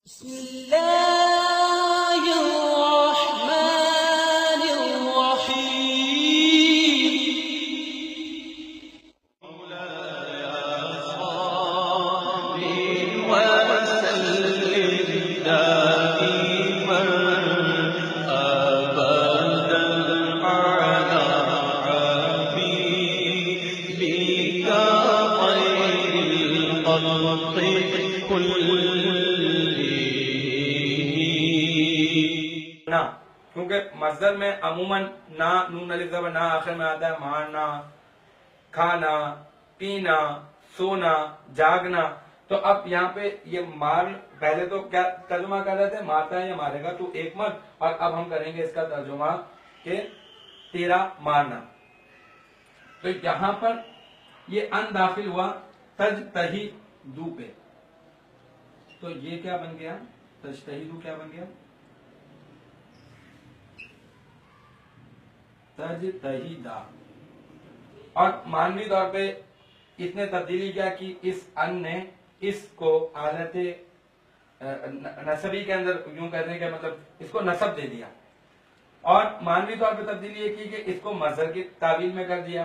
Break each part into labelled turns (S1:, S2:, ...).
S1: بسم الله الرحمن الرحيم وسلم دائما أبدا على حبيبك خير الخلق كلهم
S2: نا، کیونکہ مصدر میں عموماً نہ نون الف زبر نہ آخر میں آتا ہے. مارنا، کھانا، پینا، سونا، جاگنا. تو اب یہاں پہ یہ مار، پہلے تو کیا ترجمہ کر رہے تھے، مارتا ہے یا مارے گا تو ایک مرد، اور اب ہم کریں گے اس کا ترجمہ کہ تیرا مارنا. تو یہاں پر یہ ان داخل ہوا تجتہدو پہ، تو یہ کیا بن گیا؟ تجتہدو کیا بن گیا؟ تجتہدا. اور مانوی طور پہ اس نے تبدیلی کیا کی، اس ان نے اس کو حالت نسبی کے اندر یوں کہتے ہیں کہ مطلب اس کو نسب دے دیا، اور مانوی طور پہ تبدیلی یہ کی کہ اس کو مصدر کی تعویل میں کر دیا.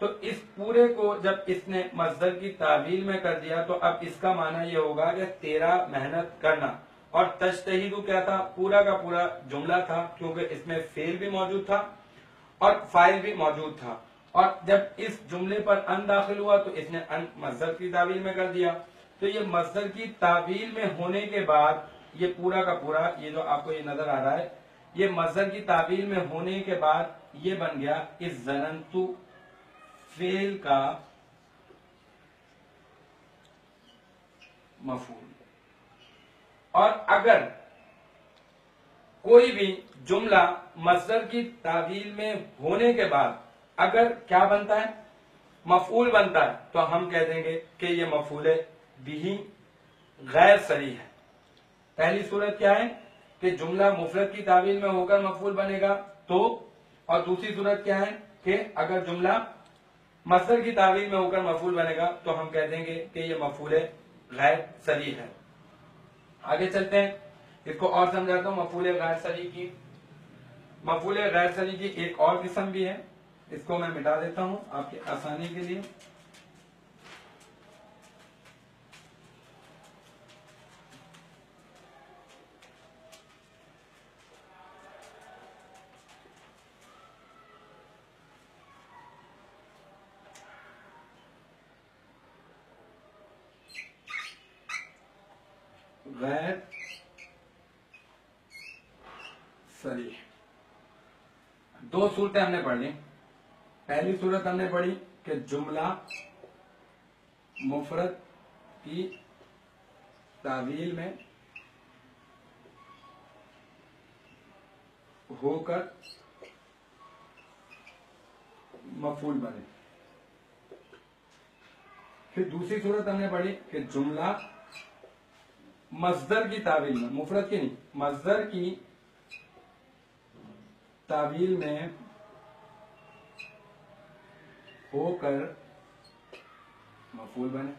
S2: تو اس پورے کو جب اس نے مصدر کی تعویل میں کر دیا تو اب اس کا معنی یہ ہوگا کہ تیرا محنت کرنا. اور تجتہدو کیا تھا؟ پورا کا پورا جملہ تھا، کیونکہ اس میں فعل بھی موجود تھا اور فاعل بھی موجود تھا. اور جب اس جملے پر ان داخل ہوا تو اس نے ان مصدر کی تعویل میں کر دیا. تو یہ مصدر کی تعویل میں ہونے کے بعد یہ پورا کا پورا، یہ جو آپ کو یہ نظر آ رہا ہے، یہ مصدر کی تعویل میں ہونے کے بعد یہ بن گیا اس ظننتو فعل کا مفعول. اور اگر کوئی بھی جملہ مصدر کی تعویل میں ہونے کے بعد اگر کیا بنتا ہے؟ مفعول بنتا ہے، تو ہم کہہ دیں گے کہ یہ مفعول بھی غیر صریح ہے. پہلی صورت کیا ہے کہ جملہ مفرد کی تعویل میں ہو کر مفعول بنے گا تو، اور دوسری صورت کیا ہے کہ اگر جملہ مصدر کی تعویل میں ہو کر مفعول بنے گا تو ہم کہہ دیں گے کہ یہ مفعول غیر صریح ہے. آگے چلتے ہیں، اس کو اور سمجھاتا ہوں. مفعول غیر صریح کی، مفعول غیر صریح کی ایک اور قسم بھی ہے، اس کو میں مٹا دیتا ہوں آپ کی آسانی کے لیے. غیر صریح دو صورتیں ہم نے پڑھ لی. پہلی صورت ہم نے پڑھی کہ جملہ مفرد کی تعویل میں ہو کر مفعول بنے. پھر دوسری صورت ہم نے پڑھی کہ جملہ مصدر کی تعویل میں، مفرد کی نہیں، مصدر کی تعویل میں ہو کر مفعول بنے.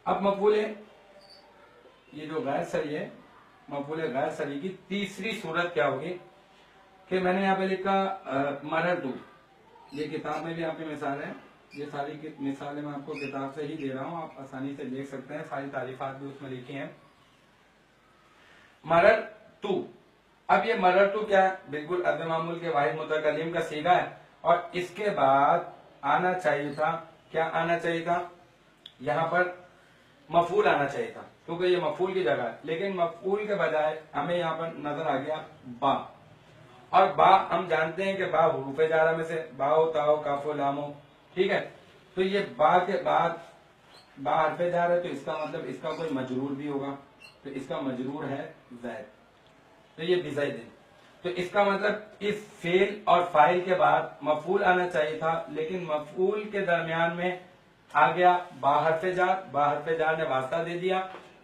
S2: اب مفعول یہ جو غیر صریح ہے، مفعول غیر صریح کی تیسری صورت کیا ہوگی کہ میں نے یہاں پہ لکھا مررتو. یہ کتاب میں بھی آپ کی مثال ہے، یہ ساری مثالیں میں آپ کو کتاب سے ہی دے رہا ہوں، آپ آسانی سے دیکھ سکتے ہیں، ساری تعریفات بھی اس میں لکھی ہیں. مررتو، اب یہ مررتو کیا ہے؟ بالکل ادب معمول کے واحد متکلم کا صیغہ ہے، اور اس کے بعد آنا چاہیے تھا، کیا آنا چاہیے تھا؟ یہاں پر مفعول آنا چاہیے تھا، کیونکہ یہ مفعول کی جگہ ہے، لیکن مفعول کے بجائے ہمیں یہاں پر نظر آ گیا با. اور با ہم جانتے ہیں کہ با حروف جارہ میں سے با ہو، تا ہو، کاف و لام ہو، ٹھیک ہے. تو یہ با کے بعد با حرف جار ہے، تو اس کا مطلب اس کا کوئی مجرور بھی ہوگا، تو اس کا مجرور ہے زید، تو یہ بزید. تو اس کا مطلب اس فعل اور فاعل کے بعد مفعول آنا چاہیے تھا، لیکن مفعول کے درمیان میں آ گیا با حرف جار، با حرف جار نے واسطہ دے دیا.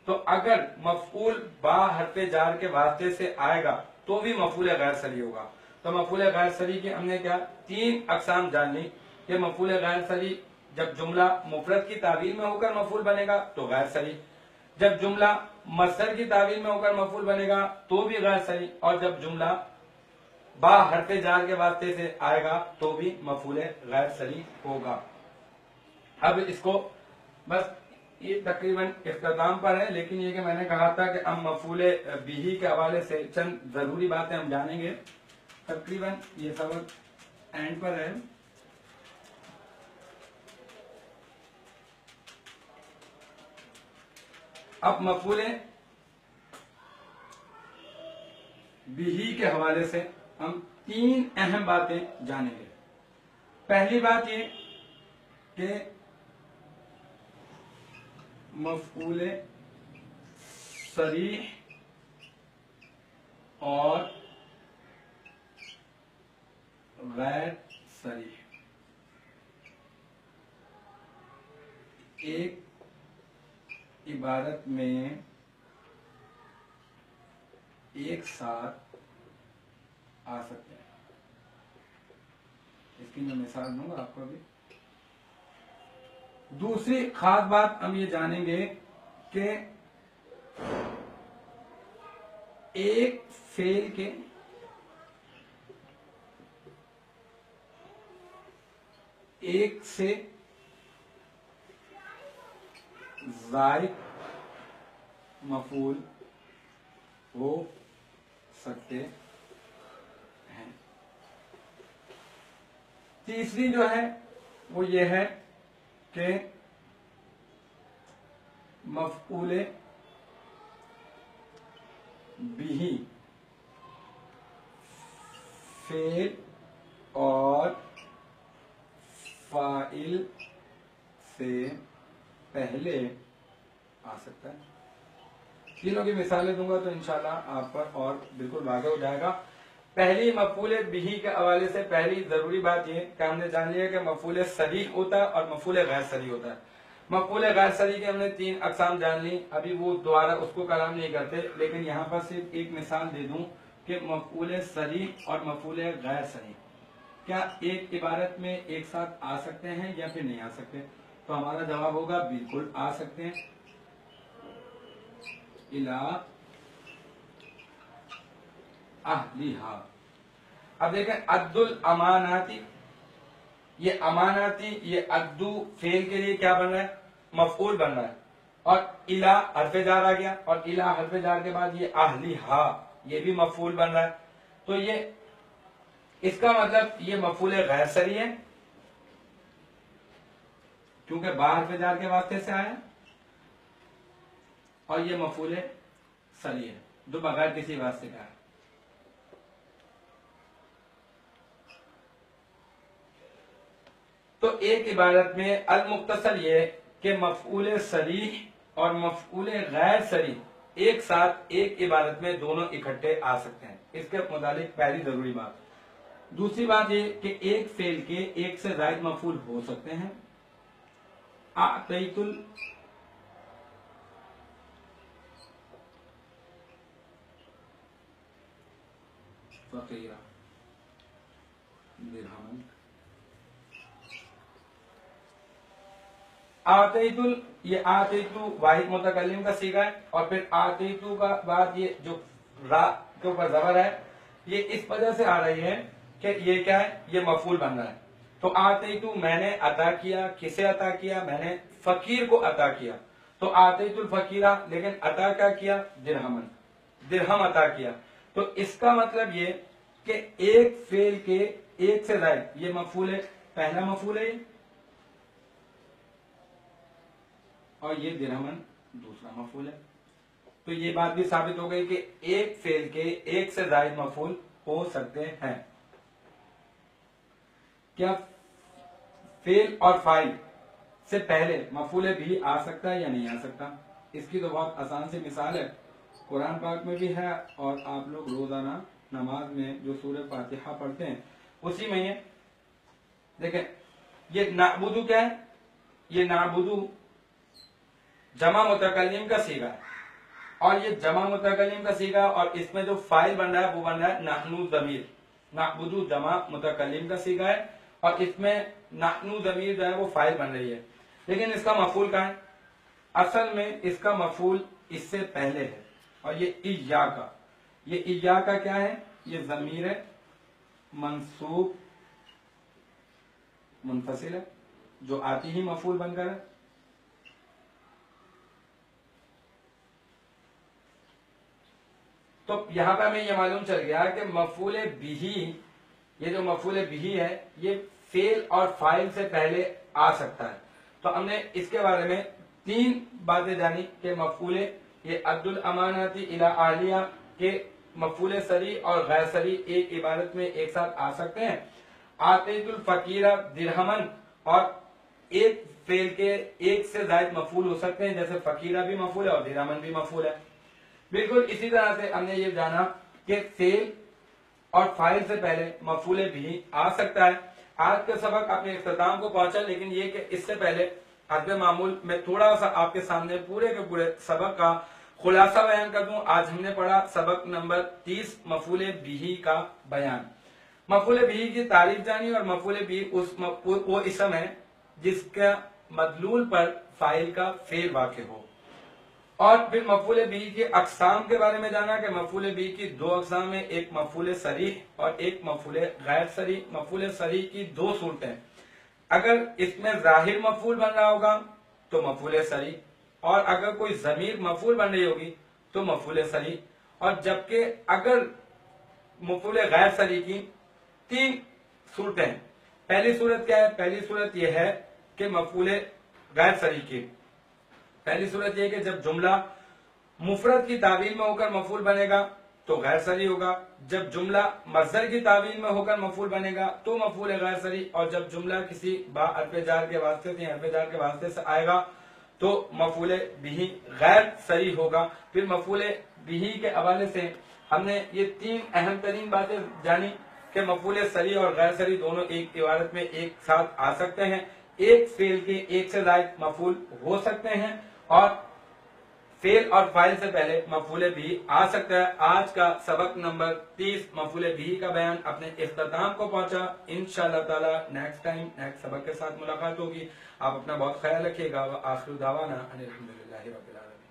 S2: تو اگر مفعول با حرف جار کے واسطے سے آئے گا تو بھی مفعول غیر صریح ہوگا. تو مفعول غیر صریح کی ہم نے کیا تین اقسام جان لی کہ مفعول غیر صریح جب جملہ مفرد کی تعویل میں ہو کر مفعول بنے گا تو غیر صریح، جب جملہ مصدر کی تعبیر میں ہو کر مفعول بنے گا تو بھی غیر صحیح، اور جب جملہ با حرف جار کے واسطے سے آئے گا تو بھی مفعول غیر صحیح ہوگا۔ اب اس کو بس یہ تقریباً اختتام پر ہے، لیکن یہ کہ میں نے کہا تھا کہ ہم مفعول بہ کے حوالے سے چند ضروری باتیں ہم جانیں گے، تقریباً یہ سبق اینڈ پر ہے۔ اب مفعول بہ کے حوالے سے ہم تین اہم باتیں جانیں گے۔ پہلی بات یہ کہ مفعول صریح اور غیر صریح ایک عبارت میں ایک ساتھ آ سکتے ہیں۔ اس کی میں مثال دوں گا آپ کو ابھی۔ دوسری خاص بات ہم یہ جانیں گے کہ ایک فعل کے ایک سے زائد مفعول ہو سکتے ہیں۔ تیسری جو ہے وہ یہ ہے کہ مفعول بہ فعل اور فاعل سے پہلے آ سکتا ہے۔ تینوں کی مثالیں دوں گا تو انشاءاللہ آپ پر اور بالکل واضح ہو جائے گا۔ پہلی مفعول بہ کے حوالے سے پہلی ضروری بات یہ کہ ہم نے جان لیا کہ مفعول صریح ہوتا ہے اور مفعول غیر صریح ہوتا ہے۔ مفعول غیر صریح کی ہم نے تین اقسام جان لی، ابھی وہ دوبارہ اس کو کلام نہیں کرتے، لیکن یہاں پر صرف ایک مثال دے دوں کہ مفعول صریح اور مفعول غیر صریح کیا ایک عبارت میں ایک ساتھ آ سکتے ہیں یا پھر نہیں آ سکتے؟ تو ہمارا جواب ہوگا بالکل آ سکتے ہیں۔ الا اہلیہا۔ اب دیکھیں عد الاماناتی، یہ اماناتی یہ عدو فعل کے لیے کیا بن رہا ہے؟ مفعول بن رہا ہے، اور الا حرف جار آ گیا، اور الا حرف جار کے بعد یہ اہلیہا یہ بھی مفعول بن رہا ہے، تو یہ اس کا مطلب یہ مفعول غیر صریح ہے کیونکہ با حرف جار کے واسطے سے آیا، اور یہ مفعول صریح ہے جو بغیر کسی واسطے کا ہے۔ تو ایک عبارت میں المختصر یہ کہ مفعول صریح اور مفعول غیر صریح ایک ساتھ ایک عبارت میں دونوں اکٹھے آ سکتے ہیں، اس کے متعلق پہلی ضروری بات۔ دوسری بات یہ کہ ایک فعل کے ایک سے زائد مفعول ہو سکتے ہیں۔ اعطیت الفقیر درہما۔ آتیتو یہ آتیتو واحد متکلم کا صیغہ ہے، اور پھر آتیتو کا بعد یہ جو را کے اوپر زبر ہے یہ اس وجہ سے آ رہی ہے کہ یہ کیا ہے؟ یہ مفعول بن رہا ہے۔ تو آتیتو میں نے عطا کیا، کسے عطا کیا؟ میں نے فقیر کو عطا کیا، تو آتیتو الفقیرہ، لیکن عطا کیا کیا؟ درہمن، درہم عطا کیا۔ تو اس کا مطلب یہ کہ ایک فعل کے ایک سے زائد یہ مفعول ہے، پہلا مفعول ہے اور یہ درہمن دوسرا مفعول ہے۔ تو یہ بات بھی ثابت ہو گئی کہ ایک فعل کے ایک سے زائد مفعول ہو سکتے ہیں۔ کیا فعل اور فاعل سے پہلے مفعول بھی آ سکتا ہے یا نہیں آ سکتا؟ اس کی تو بہت آسان سی مثال ہے، قرآن پاک میں بھی ہے، اور آپ لوگ روزانہ نماز میں جو سورہ فاتحہ پڑھتے ہیں اسی میں یہ دیکھیں، یہ نعبدو کیا ہے؟ یہ نعبدو جمع متکلم کا صیغہ ہے، اور یہ جمع متکلم کا صیغہ، اور اس میں جو فاعل بن رہا ہے وہ بن رہا ہے نحنو ضمیر۔ نعبدو جمع متکلم کا صیغہ ہے، اور اس میں نحنو ضمیر جو ہے وہ فاعل بن رہی ہے، لیکن اس کا مفعول کہاں ہے؟ اصل میں اس کا مفعول اس سے پہلے ہے، اور یہ ایاکا، یہ ایاکا کیا ہے؟ یہ ضمیر منصوب منفصل ہے جو آتی ہی مفعول بن کر ہے۔ تو یہاں پہ ہمیں یہ معلوم چل گیا کہ مفعول بہ، یہ جو مفعول بہ ہے یہ فعل اور فاعل سے پہلے آ سکتا ہے۔ تو ہم نے اس کے بارے میں 3 باتیں جانی کہ مفعول یہ عبد الاماناتی الی اہلیہ کے مفعول صریح اور غیر صریح ایک عبارت میں ایک ساتھ آ سکتے ہیں۔ آتیت الفقیر درہمن، اور ایک فعل کے ایک سے زائد مفعول ہو سکتے ہیں، جیسے فقیرہ بھی مفعول ہے اور درہمن بھی مفعول ہے۔ بالکل اسی طرح سے ہم نے یہ جانا کہ فعل اور فاعل سے پہلے مفعول بھی آ سکتا ہے۔ آج کا سبق اپنے اختتام کو پہنچا، لیکن یہ کہ اس سے پہلے حسب معمول میں تھوڑا سا آپ کے سامنے پورے کے پورے سبق کا خلاصہ بیان کر دوں۔ آج ہم نے پڑھا سبق نمبر 30 مفعول بھی کا بیان، مفعول بھی کی تعریف جانی، اور مفعول بھی وہ اسم ہے جس کا مدلول پر فاعل کا فعل واقع ہو، اور پھر مفعول بھی کی اقسام کے بارے میں جانا کہ مفعول بھی کی 2 اقسام ہیں، ایک مفعول صریح اور ایک مفعول غیر صریح۔ مفعول صریح کی 2 صورتیں، اگر اس میں ظاہر مفعول بن رہا ہوگا تو مفعول صریح، اور اگر کوئی ضمیر مفعول بن رہی ہوگی تو مفعول صریح، اور جبکہ اگر مفعول غیر صریح کی 3 صورتیں ہیں۔ پہلی صورت کیا ہے؟ پہلی صورت یہ ہے کہ مفعول غیر صریح کی پہلی صورت یہ ہے کہ جب جملہ مفرد کی تعویل میں ہو کر مفعول بنے گا تو غیر صریح ہوگا، جب جملہ مصدر کی تعویل میں ہو کر مفعول بنے گا تو مفعول غیر صریح، اور جب جملہ کسی با حرف جار کے واسطے سے حرف جار کے واسطے سے آئے گا تو مفعول بھی غیر صریح ہوگا۔ پھر مفعول بھی کے حوالے سے ہم نے یہ 3 اہم ترین باتیں جانی کہ مفعول صریح اور غیر صریح دونوں ایک عبارت میں ایک ساتھ آ سکتے ہیں، ایک فعل کے ایک سے زائد مفعول ہو سکتے ہیں، اور فعل اور فاعل سے پہلے مفعول بھی آ سکتا ہے۔ آج کا سبق نمبر 30 مفعول بھی کا بیان اپنے اختتام کو پہنچا۔ انشاءاللہ تعالی نیکسٹ ٹائم نیکسٹ سبق کے ساتھ ملاقات ہوگی۔ آپ اپنا بہت خیال رکھیے گا۔ آخر دعوانا ان الحمدللہ رب العالمین۔